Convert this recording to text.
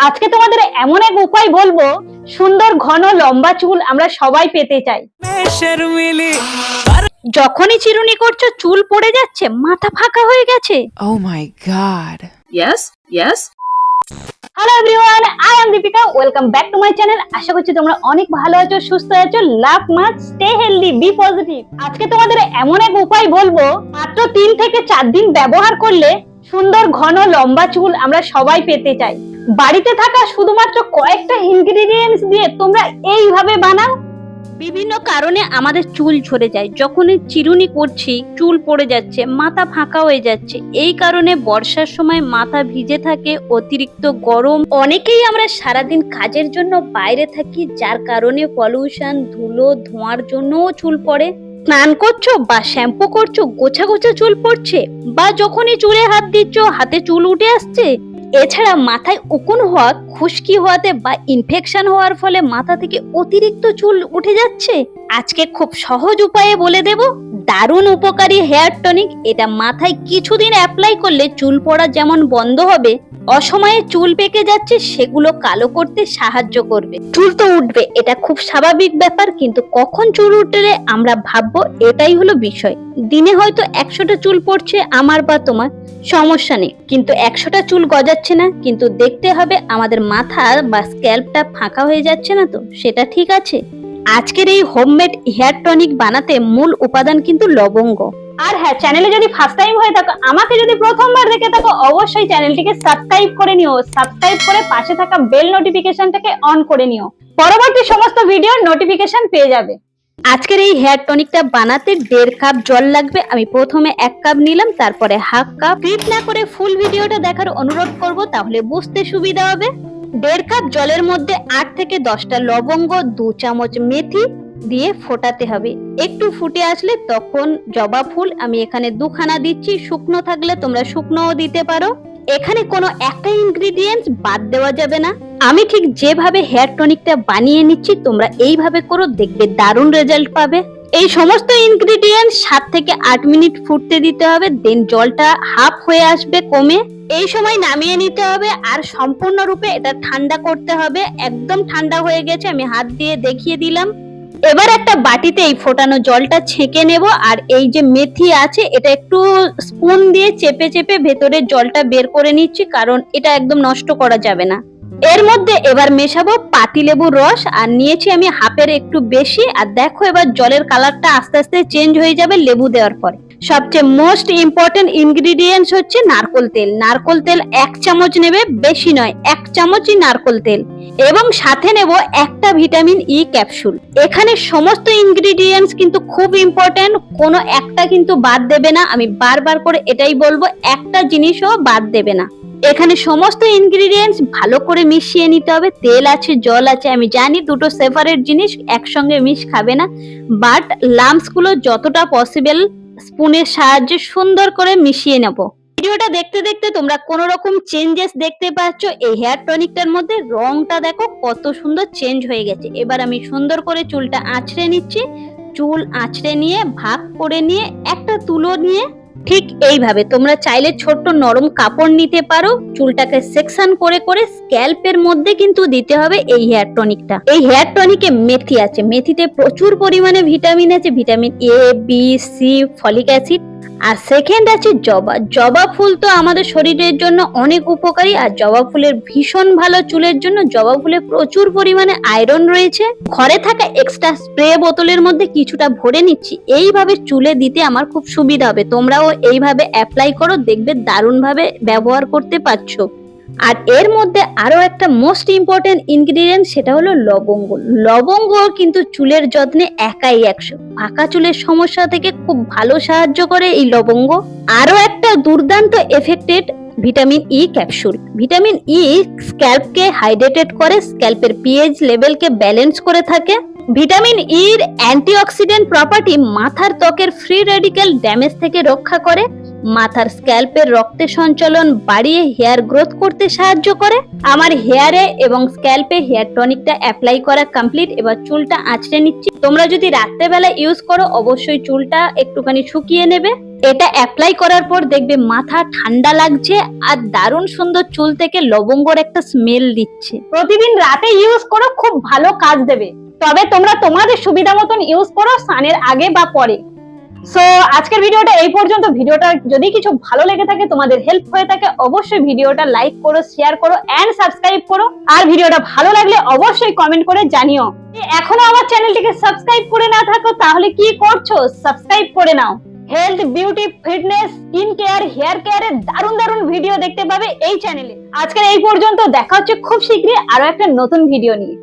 আজকে তোমাদের এমন এক উপায় বলবো, সুন্দর ঘন লম্বা চুল আমরা সবাই পেতে চাই। যখনই চিরুনি করছো চুল পড়ে যাচ্ছে, মাথা ফাঁকা হয়ে গেছে। Oh my god. Yes. Hello everyone, I am Deepika. Welcome back to my channel. আশা করছি তোমরা অনেক ভালো আছো, সুস্থ আছো। Love much, stay healthy, be positive. আজকে তোমাদের এমন এক উপায় বলবো, মাত্র 3 থেকে 4 দিন ব্যবহার করলে সুন্দর ঘন লম্বা চুল আমরা সবাই পেতে চাই। বাড়িতে থাকা শুধুমাত্র কয়েকটা ইনগ্রেডিয়েন্টস দিয়ে তোমরা এইভাবে বানাও। বিভিন্ন কারণে আমাদের চুল ঝরে যায়, যখনই চিরুনি করছি চুল পড়ে যাচ্ছে, মাথা ফাঁকা হয়ে যাচ্ছে। এই কারণে বর্ষার সময় মাথা ভিজে থাকে, অতিরিক্ত গরম, অনেকেই আমরা সারাদিন কাজের জন্য বাইরে থাকি, যার কারণে পলিউশন, ধুলো, ধোঁয়ার জন্যও চুল পড়ে। স্নান করছো বা শ্যাম্পু করছো, গোছা গোছা চুল পড়ছে, বা যখনই চুলে হাত দিচ্ছ হাতে চুল উঠে আসছে। এছাড়া মাথায় উকুন হওয়া, খুশকি হওয়াতে বা ইনফেকশন হওয়ার ফলে মাথা থেকে অতিরিক্ত চুল উঠে যাচ্ছে। আজকে খুব সহজ উপায়ে বলে দেব, দারুণ উপকারী হেয়ার টনিক। এটা মাথায় কিছুদিন অ্যাপ্লাই করলে চুল পড়া যেমন বন্ধ হবে, অসময়ে চুল পেকে যাচ্ছে সেগুলো কালো করতে সাহায্য করবে। চুল তো উঠবে, এটা খুব স্বাভাবিক ব্যাপার, কিন্তু কখন চুল উঠলে আমরা ভাববো এটাই হলো বিষয়। দিনে হয়তো 100টা চুল পড়ছে আমার বা তোমার, সমস্যা নেই, কিন্তু 100টা চুল গজাচ্ছে না। কিন্তু দেখতে হবে আমাদের মাথা বা স্ক্যাল্পটা ফাঁকা হয়ে যাচ্ছে না তো, সেটা ঠিক আছে। আজকের এই হোমমেড হেয়ার টনিক বানাতে মূল উপাদান কিন্তু লবঙ্গ। আর হ্যাঁ, চ্যানেলে যদি ফার্স্ট টাইম হয়ে থাকো, আমাকে যদি প্রথমবার দেখে থাকো, অবশ্যই চ্যানেলটিকে সাবস্ক্রাইব করে নিও। সাবস্ক্রাইব করে পাশে থাকা বেল নোটিফিকেশনটাকে অন করে নিও, পরবর্তী সমস্ত ভিডিওর নোটিফিকেশন পেয়ে যাবে। আজকের এই হেয়ার টনিকটা বানাতে 1.5 কাপ জল লাগবে। আমি প্রথমে 1 কাপ নিলাম, তারপরে হাফ কাপ। স্কিপ না করে ফুল ভিডিওটা দেখার অনুরোধ করব, তাহলে বুঝতে সুবিধা হবে। 1.5 কাপ জলের মধ্যে 8 থেকে 10টা লবঙ্গ, 2 চামচ মেথি দিয়ে ফোটাতে হবে। একটু ফুটে আসলে তখন জবা ফুল আমি এখানে 2খানা দিচ্ছি। শুকনো থাকলে তোমরা শুকনোও দিতে পারো। এখানে কোনো একটা ইনগ্রেডিয়েন্টস বাদ দেওয়া যাবে না। আমি ঠিক যেভাবে হেয়ার টনিকটা বানিয়ে নিচ্ছি তোমরা এইভাবে করো, দেখবে দারুণ রেজাল্ট পাবে। এই সমস্ত ইনগ্রেডিয়েন্টস 7 থেকে 8 মিনিট ফুটতে দিতে হবে। দেন জলটা হাফ হয়ে আসবে কমে, এই সময় নামিয়ে নিতে হবে। আর সম্পূর্ণরূপে এটা ঠান্ডা করতে হবে। একদম ঠান্ডা হয়ে গেছে, আমি হাত দিয়ে দেখিয়ে দিলাম। এবার একটা বাটিতে এই ফোটানো জলটা ছেঁকে নেব। আর এই যে মেথি আছে, এটা একটু স্পুন দিয়ে চেপে চেপে ভেতরে জলটা বের করে নিচ্ছি, কারণ এটা একদম নষ্ট করা যাবে না। এর মধ্যে এবার মেশাবো পাতিলেবুর রস, আর নিয়েছি আমি হাফের একটু বেশি। আর দেখো এবার জলের কালারটা আস্তে আস্তে চেঞ্জ হয়ে যাবে লেবু দেওয়ার পরে। সবচেয়ে মোস্ট ইম্পর্টেন্ট ইনগ্রেডিয়েন্টস হচ্ছে নারকোল তেল। নারকোল তেল 1 চামচ নেবে, বেশি নয়, 1 চামচই নারকোল তেল। এবং সাথে নেব একটা ভিটামিন ই ক্যাপসুল। এখানে সমস্ত ইনগ্রেডিয়েন্টস কিন্তু খুব ইম্পর্টেন্ট, কোনো একটা কিন্তু বাদ দেবে না। আমি বারবার করে এটাই বলবো, একটা জিনিসও বাদ দেবে না। এখানে সমস্ত ইনগ্রেডিয়েন্টস ভালো করে মিশিয়ে নিতে হবে। তেল আছে, জল আছে, আমি জানি দুটো সেপারেট জিনিস একসঙ্গে মিশ খাবে না, বাট লাম্পস গুলো যতটা পসিবল স্পুনের সাহায্যে সুন্দর করে মিশিয়ে নেব। ভিডিওটা দেখতে দেখতে তোমরা কোন রকম চেঞ্জেস দেখতে পাচ্ছ এই হেয়ার টনিকটার মধ্যে। রংটা দেখো কত সুন্দর চেঞ্জ হয়ে গেছে। এবার আমি সুন্দর করে চুলটা আঁচড়ে নিচ্ছি। চুল আঁচড়ে নিয়ে ভাগ করে নিয়ে একটা তুলো নিয়ে ঠিক এইভাবে, তোমরা চাইলে ছোট্ট নরম কাপড় নিতে পারো, চুলটাকে সেকশন করে করে স্ক্যাল্পের মধ্যে কিন্তু দিতে হবে এই হেয়ার টনিকটা। এই হেয়ার টনিকে মেথি আছে, মেথিতে প্রচুর পরিমাণে ভিটামিন আছে, vitamin A, B, C, folic acid. আর সেকেন্ড আছে জবা। জবা ফুল তো আমাদের শরীরের জন্য অনেক উপকারী, আর জবা ফুলের ভীষণ ভালো চুলের জন্য। জবা ফুলে প্রচুর পরিমাণে আয়রন রয়েছে। ঘরে থাকা এক্সট্রা স্প্রে বোতলের মধ্যে কিছুটা ভরে নিচ্ছি। এইভাবে চুলে দিতে আমার খুব সুবিধা হবে, তোমরাও এইভাবে অ্যাপ্লাই করো, দেখবে দারুণ ভাবে ব্যবহার করতে পারছো। আর এর মধ্যে আরো একটা মোস্ট ইম্পর্টেন্ট ইনগ্রেডিয়েন্ট, সেটা হলো লবঙ্গ। লবঙ্গ কিন্তু চুলের যত্নে একাই 100। পাকা চুলের সমস্যা থেকে খুব ভালো সাহায্য করে এই লবঙ্গ। আরো একটা দুর্দান্ত effected vitamin E capsule. Vitamin E স্ক্যাল্পকে হাইড্রেটেড করে, স্ক্যাল্পের পিএইচ লেভেলকে ব্যালেন্স করে থাকে। ভিটামিন ইর অ্যান্টিঅক্সিডেন্ট প্রপার্টি মাথার ত্বকের ফ্রি রেডিক্যাল ড্যামেজ থেকে রক্ষা করে, মাথার স্ক্যাল্পের রক্তের সঞ্চালন বাড়িয়ে হেয়ার গ্রোথ করতে সাহায্য করে। আমার হেয়ারে এবং স্ক্যাল্পে হেয়ার টনিকটা অ্যাপ্লাই করা কমপ্লিট। এবার চুলটা আঁচড়ে নিচ্ছি। তোমরা যদি রাত্রেবেলা ইউজ করো অবশ্যই চুলটা একটুখানি শুকিয়ে নেবে। এটা অ্যাপ্লাই করার পর দেখবে মাথা ঠান্ডা লাগছে আর দারুণ সুন্দর চুল থেকে লবঙ্গর একটা স্মেল দিচ্ছে। প্রতিদিন রাতে ইউজ করো, খুব ভালো কাজ দেবে। তবে তোমরা তোমাদের সুবিধা মতন ইউজ করো, স্নানের আগে বা পরে। সো আজকের ভিডিওটা এই পর্যন্ত। ভিডিওটা যদি কিছু ভালো লেগে থাকে, তোমাদের হেল্প হয়ে থাকে, অবশ্যই ভিডিওটা লাইক করো, শেয়ার করো এন্ড সাবস্ক্রাইব করো। আর ভিডিওটা ভালো লাগলে অবশ্যই কমেন্ট করে জানিও। এখনো আমার চ্যানেলটিকে সাবস্ক্রাইব করে না থাকো তাহলে কি করছো, সাবস্ক্রাইব করে নাও। Health, beauty, fitness, skin care, hair কেয়ারের দারুণ দারুণ ভিডিও দেখতে পাবে এই চ্যানেলে। আজকের এই পর্যন্ত, দেখা হচ্ছে খুব শীঘ্রই আরো একটা নতুন ভিডিও নিয়ে।